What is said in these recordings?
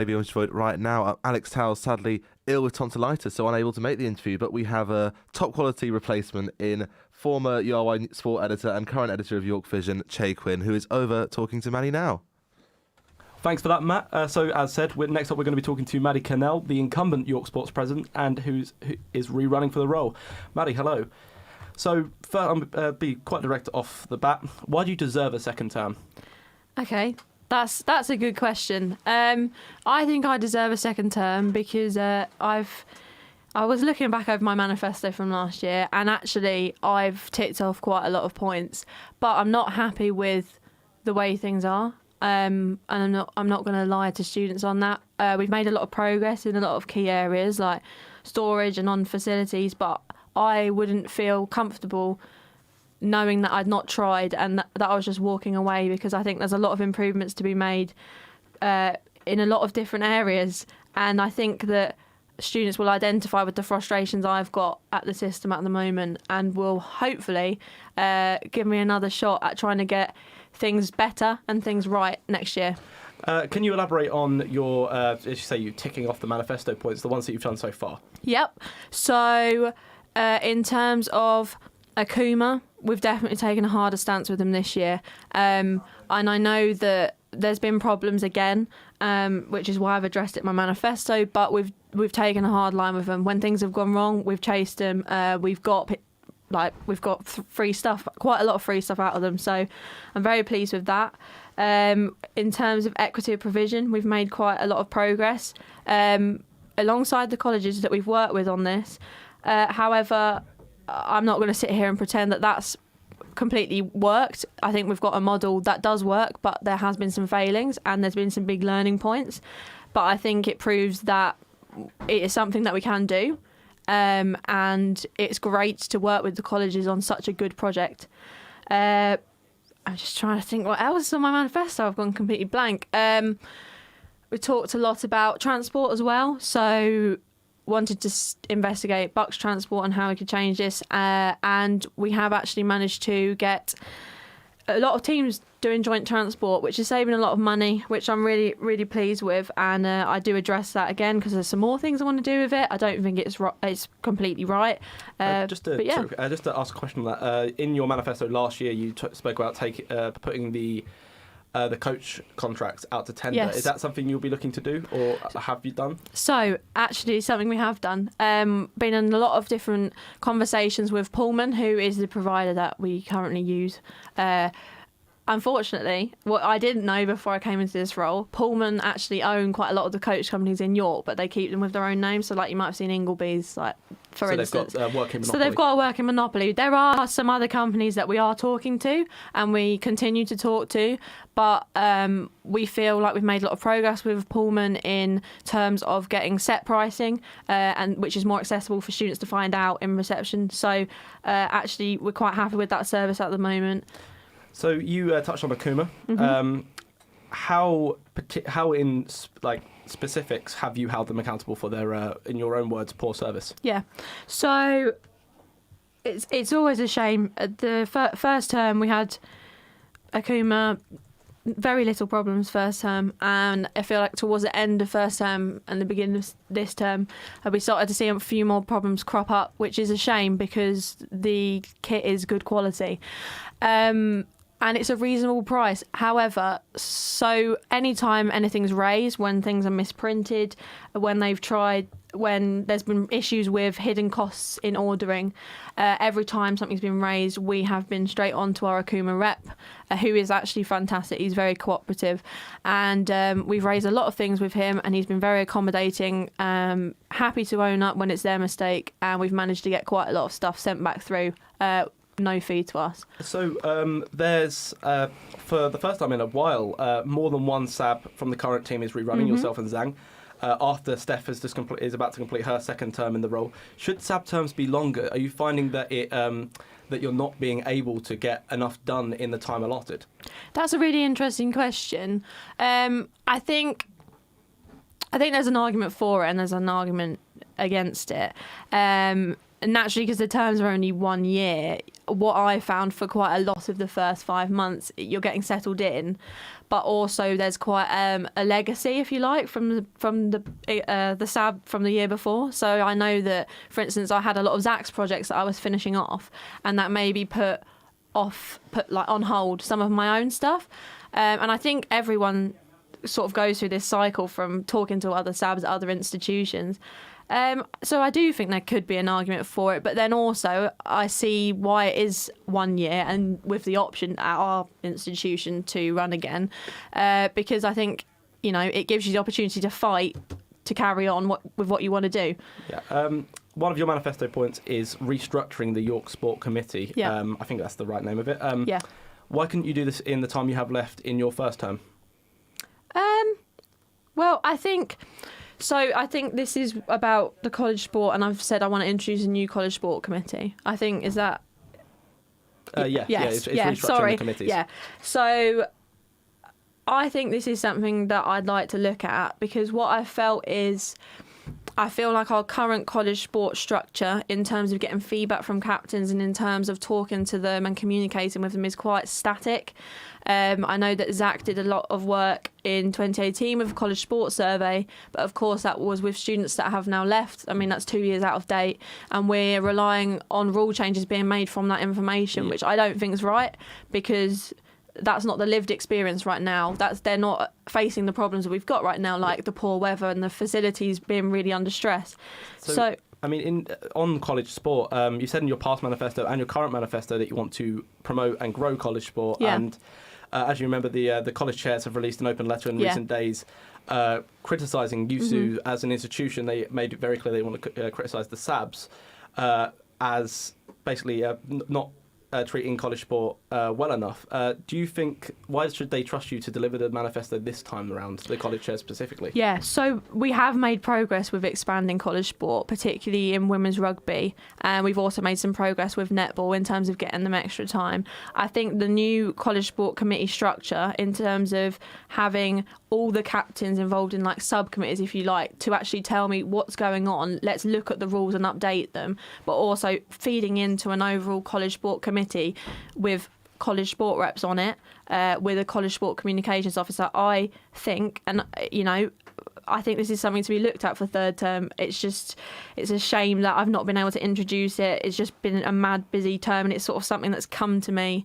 Maybe on vote right now. Alex Towell sadly ill with tonsillitis, so unable to make the interview, but we have a top quality replacement in former URY sport editor and current editor of York Vision, Che Quinn, who is over talking to Maddi now. Thanks for that, Matt. So, as said, next up we're going to be talking to Maddi Cannell, the incumbent York Sports president, and who is rerunning for the role. Maddi, hello. So, first, I'll be quite direct off the bat. Why do you deserve a second term? Okay, that's a good question. I think I deserve a second term because I was looking back over my manifesto from last year, and actually I've ticked off quite a lot of points, but I'm not happy with the way things are. And I'm not going to lie to students on that. We've made a lot of progress in a lot of key areas like storage and on facilities, but I wouldn't feel comfortable knowing that I'd not tried and that I was just walking away, because I think there's a lot of improvements to be made in a lot of different areas, and I think that students will identify with the frustrations I've got at the system at the moment and will hopefully give me another shot at trying to get things better and things right next year. Can you elaborate on your, as you say, you ticking off the manifesto points, the ones that you've done so far? Yep. So in terms of Akuma, we've definitely taken a harder stance with them this year. And I know that there's been problems again, which is why I've addressed it in my manifesto, but we've taken a hard line with them. When things have gone wrong, we've chased them. We've got free stuff, quite a lot of free stuff out of them. So I'm very pleased with that. In terms of equity of provision, we've made quite a lot of progress alongside the colleges that we've worked with on this. However, I'm not going to sit here and pretend that that's completely worked. I think we've got a model that does work, but there has been some failings and there's been some big learning points. But I think it proves that it is something that we can do. And it's great to work with the colleges on such a good project. I'm just trying to think what else is on my manifesto. I've gone completely blank. We talked a lot about transport as well. So wanted to investigate Bucks Transport and how we could change this. And we have actually managed to get a lot of teams doing joint transport, which is saving a lot of money, which I'm really, really pleased with. And I do address that again because there's some more things I want to do with it. I don't think it's completely right. Just to ask a question on that, in your manifesto last year, you spoke about putting the coach contracts out to tender. Yes. Is that something you'll be looking to do, or have you done? So, actually, something we have done. Been in a lot of different conversations with Pullman, who is the provider that we currently use. Unfortunately, what I didn't know before I came into this role, Pullman actually own quite a lot of the coach companies in York, but they keep them with their own name. So, like, you might have seen Ingleby's, like, for instance. They've got a working monopoly. So they've got a working monopoly. There are some other companies that we are talking to and we continue to talk to, but we feel like we've made a lot of progress with Pullman in terms of getting set pricing, and which is more accessible for students to find out in reception. So actually, we're quite happy with that service at the moment. So you touched on Akuma. Mm-hmm. How in specifics have you held them accountable for their, in your own words, poor service? Yeah. So it's always a shame. The first term we had Akuma, very little problems first term, and I feel like towards the end of first term and the beginning of this term, we started to see a few more problems crop up, which is a shame because the kit is good quality. And it's a reasonable price. However, so anytime anything's raised, when things are misprinted, when there's been issues with hidden costs in ordering, every time something's been raised, we have been straight on to our Okuma rep, who is actually fantastic. He's very cooperative. And we've raised a lot of things with him, and he's been very accommodating, happy to own up when it's their mistake, and we've managed to get quite a lot of stuff sent back through. No fee to us. So there's, for the first time in a while, more than one SAB from the current team is rerunning, yourself and Zhang, after Steph is about to complete her second term in the role. Should SAB terms be longer? Are you finding that that you're not being able to get enough done in the time allotted? That's a really interesting question. I think there's an argument for it and there's an argument against it. Naturally, because the terms are only 1 year, what I found for quite a lot of the first 5 months, you're getting settled in, but also there's quite a legacy, if you like, from the SAB from the year before. So I know that, for instance, I had a lot of Zach's projects that I was finishing off, and that maybe put on hold some of my own stuff. And I think everyone sort of goes through this cycle from talking to other SABs at other institutions. So I do think there could be an argument for it, but then also I see why it is 1 year and with the option at our institution to run again, because I think, it gives you the opportunity to fight to carry on with what you want to do. Yeah. One of your manifesto points is restructuring the York Sport Committee. Yeah. I think that's the right name of it. Yeah. Why couldn't you do this in the time you have left in your first term? Well, I think this is about the college sport, and I've said I want to introduce a new college sport committee. I think, is that... Yes. It's restructuring the committees. Yeah. So I think this is something that I'd like to look at, because what I felt is, I feel like our current college sport structure, in terms of getting feedback from captains and in terms of talking to them and communicating with them, is quite static. I know that Zach did a lot of work in 2018 with a college sports survey, but of course that was with students that have now left. I mean, that's 2 years out of date, and we're relying on rule changes being made from that information, which I don't think is right, because that's not the lived experience right now. They're not facing the problems that we've got right now, like the poor weather and the facilities being really under stress. So I mean, on college sport, you said in your past manifesto and your current manifesto that you want to promote and grow college sport. Yeah. And as you remember, the college chairs have released an open letter in recent days criticising USU as an institution. They made it very clear they want to criticise the SABs as basically not treating college sport well enough. Do you think, why should they trust you to deliver the manifesto this time around, the college chairs specifically? Yeah, so we have made progress with expanding college sport, particularly in women's rugby, and we've also made some progress with netball in terms of getting them extra time. I think the new college sport committee structure, in terms of having all the captains involved in like subcommittees, if you like, to actually tell me what's going on, let's look at the rules and update them, but also feeding into an overall college sport committee with college sport reps on it, with a college sport communications officer. I think, and I think this is something to be looked at for third term. It's a shame that I've not been able to introduce it. It's just been a mad busy term, and it's sort of something that's come to me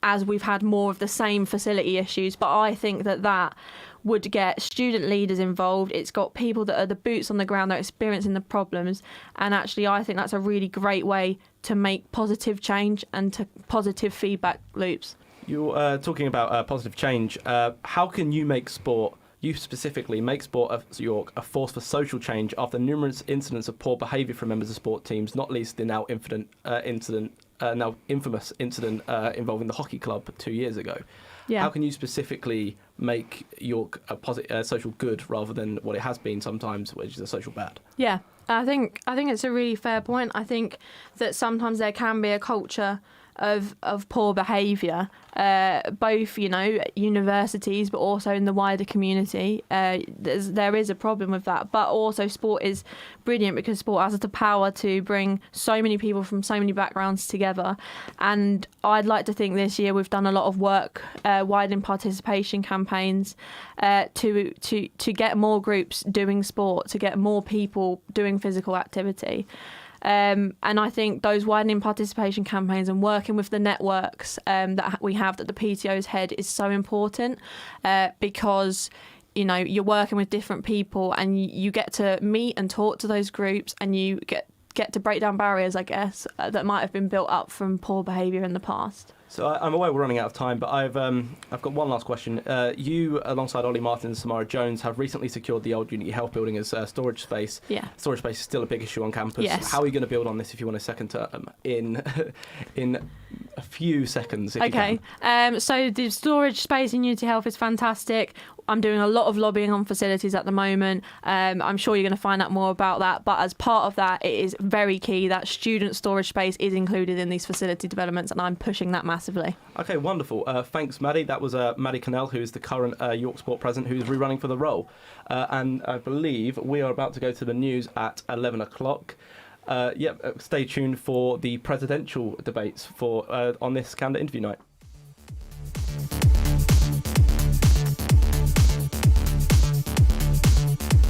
as we've had more of the same facility issues. But I think that would get student leaders involved. It's got people that are the boots on the ground, that are experiencing the problems. And actually, I think that's a really great way to make positive change and to positive feedback loops. You're talking about positive change. How can you make sport, you specifically, make sport of York a force for social change after numerous incidents of poor behaviour from members of sport teams, not least the now infamous incident involving the hockey club 2 years ago? Yeah. How can you specifically make York a social good rather than what it has been sometimes, which is a social bad? Yeah, I think it's a really fair point. I think that sometimes there can be a culture of poor behaviour, both universities, but also in the wider community. There is a problem with that, but also sport is brilliant because sport has the power to bring so many people from so many backgrounds together. And I'd like to think this year we've done a lot of work widening participation campaigns to get more groups doing sport, to get more people doing physical activity. And I think those widening participation campaigns and working with the networks that we have that the PTO's head is so important, because you're working with different people and you get to meet and talk to those groups, and you get to break down barriers, I guess, that might have been built up from poor behaviour in the past. So I'm aware we're running out of time, but I've got one last question. You, alongside Ollie Martin and Samara Jones, have recently secured the old Unity Health building as storage space. Yeah. Storage space is still a big issue on campus. Yes. How are you going to build on this if you want a second term in a few seconds? If Okay. You can? So the storage space in Unity Health is fantastic. I'm doing a lot of lobbying on facilities at the moment. I'm sure you're going to find out more about that. But as part of that, it is very key that student storage space is included in these facility developments, and I'm pushing that massively. Okay, wonderful. Thanks, Maddi. That was Maddi Cannell, who is the current York Sport president, who's rerunning for the role. And I believe we are about to go to the news at 11 o'clock. Stay tuned for the presidential debates on this candidate interview night.